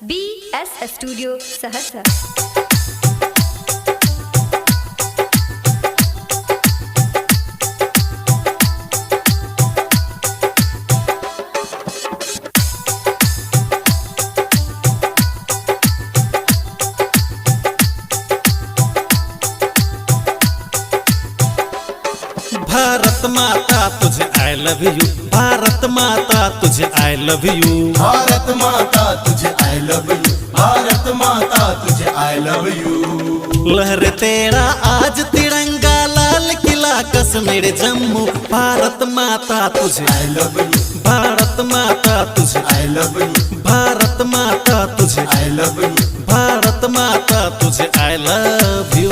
BS Studio Sahasra. Bharat माता तुझे I love you, Bharat माता तुझे आई लव यू, भारत माता तुझे आई लव यू, भारत माता तुझे आई लव यू। लहर तेरा आज तिरंगा, लाल किला कश्मीर जम्मू, भारत माता तुझे आई लव यू, भारत माता तुझे आई लव यू, भारत माता तुझे आई लव यू। भारत माता तुझे आई लव यू।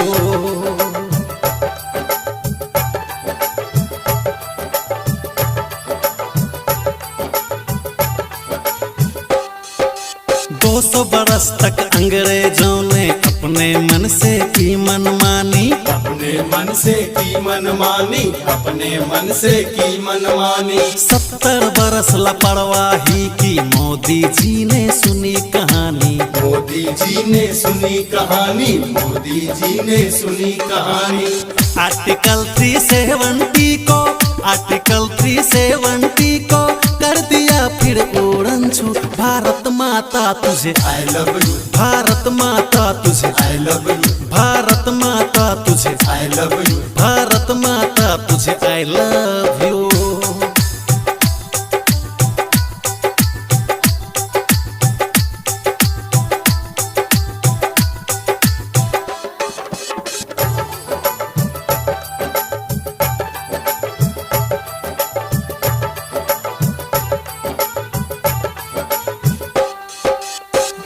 200 बरस तक अंग्रेजों ने अपने मन से की मनमानी, अपने मन से की मनमानी, अपने मन से की मनमानी। 70 बरस लापरवाही की मोदी जी ने सुनी कहानी, मोदी जी ने सुनी कहानी, मोदी जी ने सुनी कहानी। आर्टिकल 370 को, आर्टिकल 370 को कर दिया फिर उड़न छू। भारत माता तुझे आई लव यू, भारत माता तुझे आई लव यू, भारत माता तुझे आई लव यू। भारत माता तुझे I love you.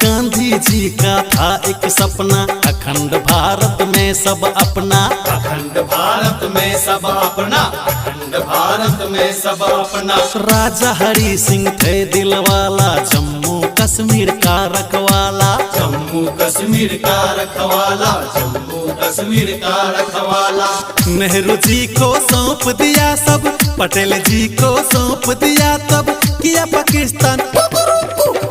Gandhi ji का था एक सपना, अखंड भारत में सब अपना, अखंड भारत में सब अपना, अखंड भारत में सब अपना। राजा हरि सिंह थे दिलवाला, जम्मू कश्मीर का रखवाला, जम्मू कश्मीर का रखवाला, जम्मू कश्मीर का रखवाला। नेहरू जी को सौंप दिया सब, पटेल जी को सौंप दिया तब, किया पाकिस्तान।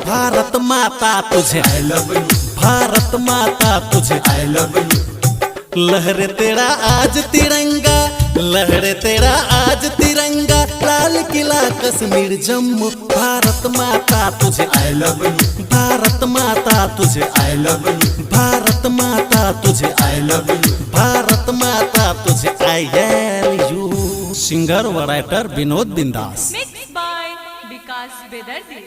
भारत माता तुझे आई लव यू, भारत माता तुझे आई लव यू। लहरे तेरा आज तिरंगा, लहरे तेरा आज तिरंगा, लाल किला कश्मीर जम्मू, भारत माता तुझे आई लव यू, भारत माता तुझे आई लव यू, भारत माता तुझे आई लव यू। भारत माता तुझे आई लव यू। सिंगर व राइटर विनोद बिंदास। Mixed by Vikas Vedarti.